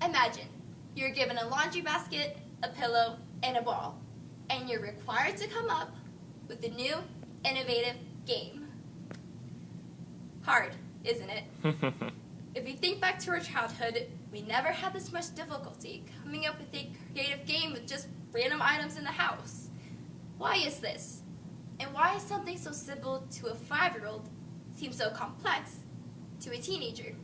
Imagine you're given a laundry basket, a pillow, and a ball, and you're required to come up with a new, innovative game. Hard, isn't it? If you think back to our childhood, we never had this much difficulty coming up with a creative game with just random items in the house. Why is this? And why is something so simple to a 5-year-old seem so complex to a teenager?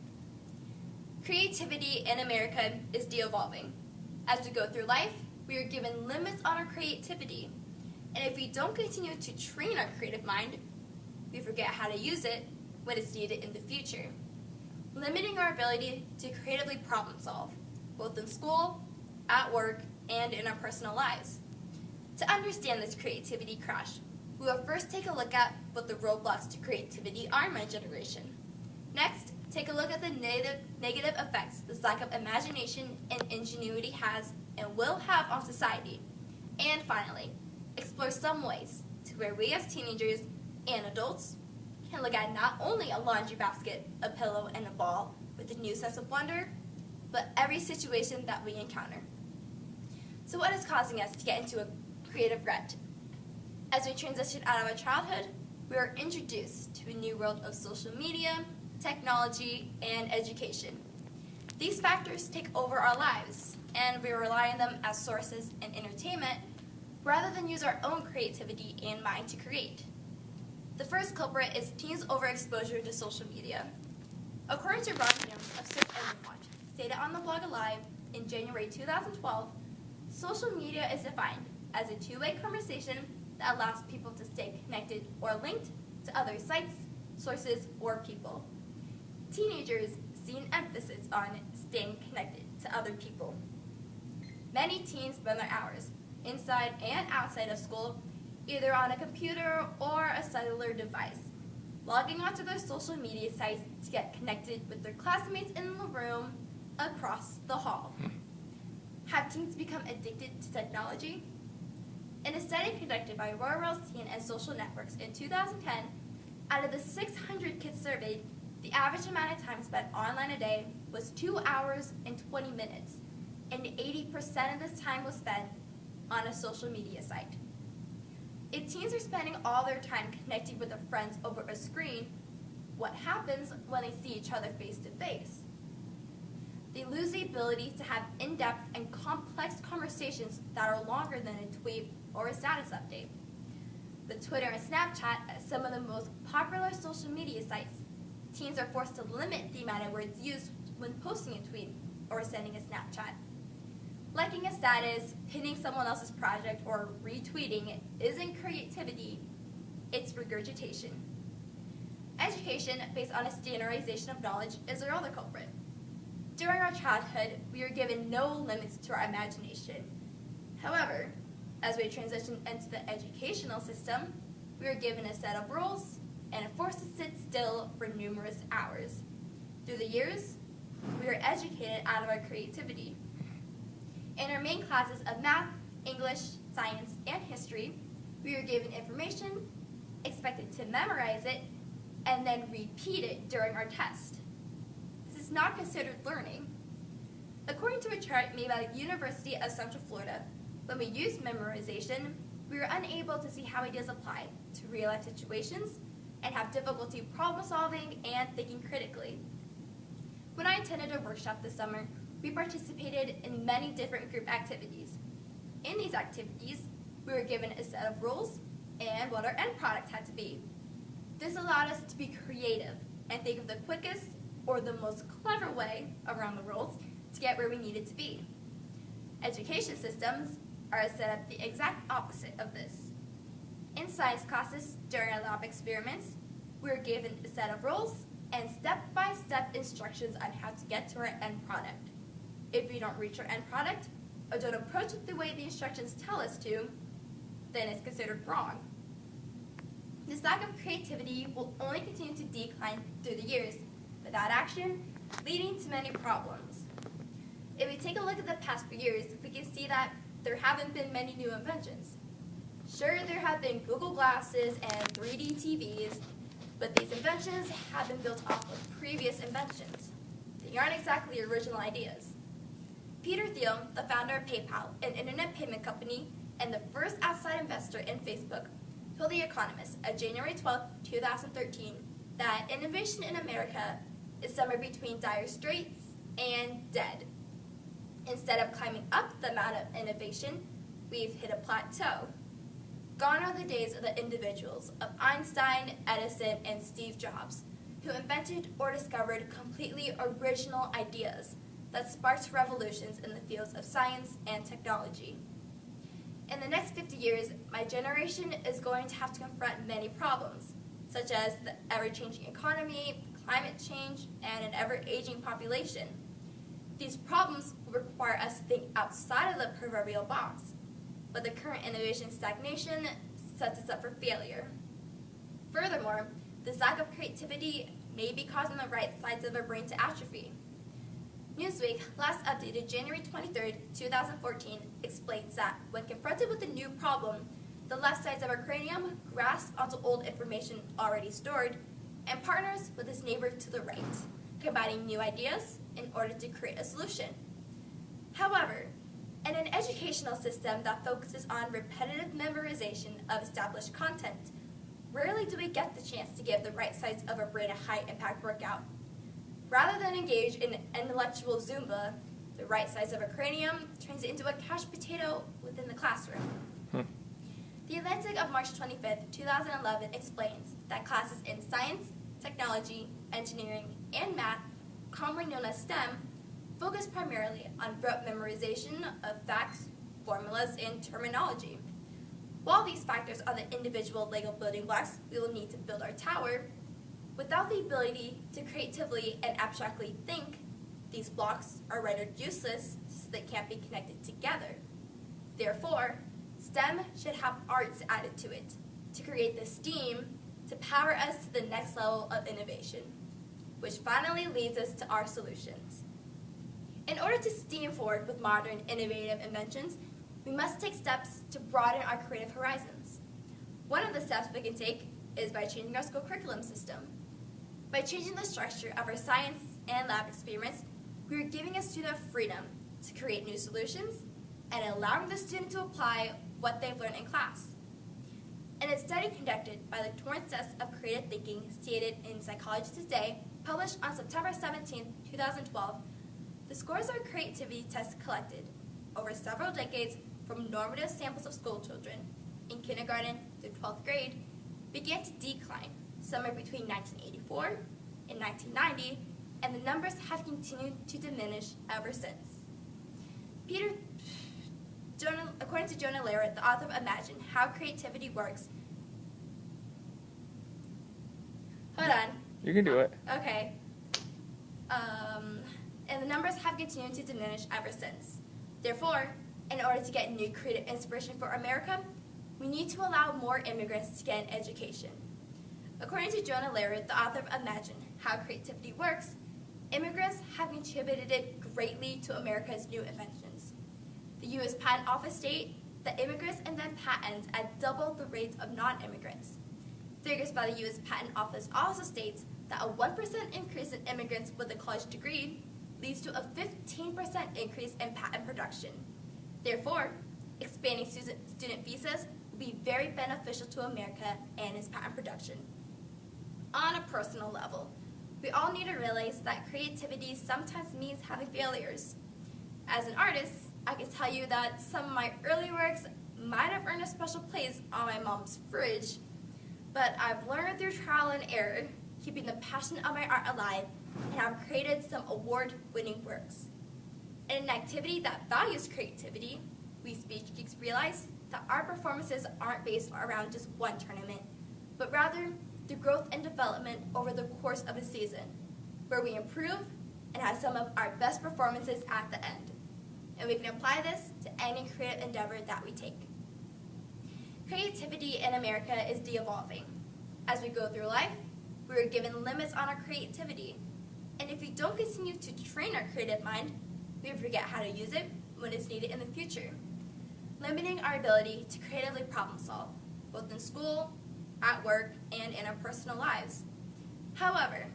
Creativity in America is de-evolving. As we go through life, we are given limits on our creativity. And if we don't continue to train our creative mind, we forget how to use it when it's needed in the future, limiting our ability to creatively problem solve, both in school, at work, and in our personal lives. To understand this creativity crash, we will first take a look at what the roadblocks to creativity are in my generation. Next, take a look at the negative effects this lack of imagination and ingenuity has and will have on society. And finally, explore some ways to where we as teenagers and adults can look at not only a laundry basket, a pillow, and a ball with a new sense of wonder, but every situation that we encounter. So what is causing us to get into a creative rut? As we transition out of our childhood, we are introduced to a new world of social media, technology, and education. These factors take over our lives, and we rely on them as sources and entertainment rather than use our own creativity and mind to create. The first culprit is teens' overexposure to social media. According to Ron Jones of Search Engine Watch, stated on the blog Alive in January 2012, social media is defined as a two-way conversation that allows people to stay connected or linked to other sites, sources, or people. Teenagers see an emphasis on staying connected to other people. Many teens spend their hours, inside and outside of school, either on a computer or a cellular device, logging onto their social media sites to get connected with their classmates in the room across the hall. Have teens become addicted to technology? In a study conducted by Royal Wells Teen and Social Networks in 2010, out of the 600 kids surveyed, the average amount of time spent online a day was 2 hours and 20 minutes, and 80% of this time was spent on a social media site. If teens are spending all their time connecting with their friends over a screen, what happens when they see each other face to face? They lose the ability to have in-depth and complex conversations that are longer than a tweet or a status update. With Twitter and Snapchat as some of the most popular social media sites, teens are forced to limit the amount of words used when posting a tweet or sending a Snapchat. Liking a status, pinning someone else's project, or retweeting isn't creativity, it's regurgitation. Education based on a standardization of knowledge is our other culprit. During our childhood, we are given no limits to our imagination. However, as we transition into the educational system, we are given a set of rules and are forced to sit still for numerous hours. Through the years, we are educated out of our creativity. In our main classes of math, English, science, and history, we are given information, expected to memorize it, and then repeat it during our test. This is not considered learning. According to a chart made by the University of Central Florida, when we use memorization, we are unable to see how ideas apply to real-life situations and have difficulty problem-solving and thinking critically. When I attended a workshop this summer, we participated in many different group activities. In these activities, we were given a set of rules and what our end product had to be. This allowed us to be creative and think of the quickest or the most clever way around the rules to get where we needed to be. Education systems are set up the exact opposite of this. In science classes, during our lab experiments, we were given a set of rules and step-by-step instructions on how to get to our end product. If we don't reach our end product, or don't approach it the way the instructions tell us to, then it's considered wrong. This lack of creativity will only continue to decline through the years, without action, leading to many problems. If we take a look at the past few years, we can see that there haven't been many new inventions. Sure, there have been Google Glasses and 3D TVs, but these inventions have been built off of previous inventions. They aren't exactly original ideas. Peter Thiel, the founder of PayPal, an internet payment company, and the first outside investor in Facebook, told The Economist on January 12, 2013, that innovation in America is somewhere between dire straits and dead. Instead of climbing up the amount of innovation, we've hit a plateau. Gone are the days of the individuals of Einstein, Edison, and Steve Jobs, who invented or discovered completely original ideas that sparked revolutions in the fields of science and technology. In the next 50 years, my generation is going to have to confront many problems, such as the ever-changing economy, climate change, and an ever-aging population. These problems will require us to think outside of the proverbial box, but the current innovation stagnation sets us up for failure. Furthermore, this lack of creativity may be causing the right sides of our brain to atrophy. Newsweek, last updated January 23, 2014, explains that when confronted with a new problem, the left sides of our cranium grasp onto old information already stored and partners with its neighbor to the right, combining new ideas in order to create a solution. However, in an educational system that focuses on repetitive memorization of established content, rarely do we get the chance to give the right sides of our brain a high-impact workout. Rather than engage in intellectual Zumba, the right sides of our cranium turns it into a couch potato within the classroom. The Atlantic of March 25, 2011 explains that classes in science, technology, engineering, and math, commonly known as STEM, focus primarily on rote memorization of facts, formulas, and terminology. While these factors are the individual Lego building blocks we will need to build our tower, without the ability to creatively and abstractly think, these blocks are rendered useless since they can't be connected together. Therefore, STEM should have arts added to it to create the steam to power us to the next level of innovation, which finally leads us to our solutions. In order to steam forward with modern, innovative inventions, we must take steps to broaden our creative horizons. One of the steps we can take is by changing our school curriculum system. By changing the structure of our science and lab experiments, we are giving a student freedom to create new solutions and allowing the student to apply what they've learned in class. In a study conducted by the Torrance Test of Creative Thinking stated in Psychology Today, published on September 17, 2012, the scores of creativity tests collected over several decades from normative samples of school children in kindergarten through 12th grade began to decline somewhere between 1984 and 1990, and the numbers have continued to diminish ever since. According to Jonah Lehrer, the author of Imagine, How Creativity Works. Hold on. You can do it. Okay. And the numbers have continued to diminish ever since. Therefore, in order to get new creative inspiration for America, we need to allow more immigrants to get an education. According to Jonah Lehrer, the author of Imagine, How Creativity Works, immigrants have contributed greatly to America's new inventions. The U.S. Patent Office states that immigrants invent patents at double the rate of non-immigrants. Figures by the U.S. Patent Office also states that a 1% increase in immigrants with a college degree leads to a 15% increase in patent production. Therefore, expanding student visas will be very beneficial to America and its patent production. On a personal level, we all need to realize that creativity sometimes means having failures. As an artist, I can tell you that some of my early works might have earned a special place on my mom's fridge, but I've learned through trial and error, keeping the passion of my art alive, and have created some award-winning works. In an activity that values creativity, we Speech Geeks realize that our performances aren't based around just one tournament, but rather the growth and development over the course of a season, where we improve and have some of our best performances at the end. And we can apply this to any creative endeavor that we take. Creativity in America is de-evolving. As we go through life, we are given limits on our creativity. And if we don't continue to train our creative mind, we forget how to use it when it's needed in the future, limiting our ability to creatively problem solve, both in school, at work, and in our personal lives. However,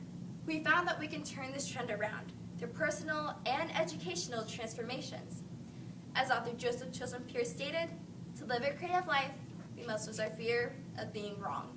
we found that we can turn this trend around through personal and educational transformations. As author Joseph Chilton Pierce stated, to live a creative life, we must lose our fear of being wrong.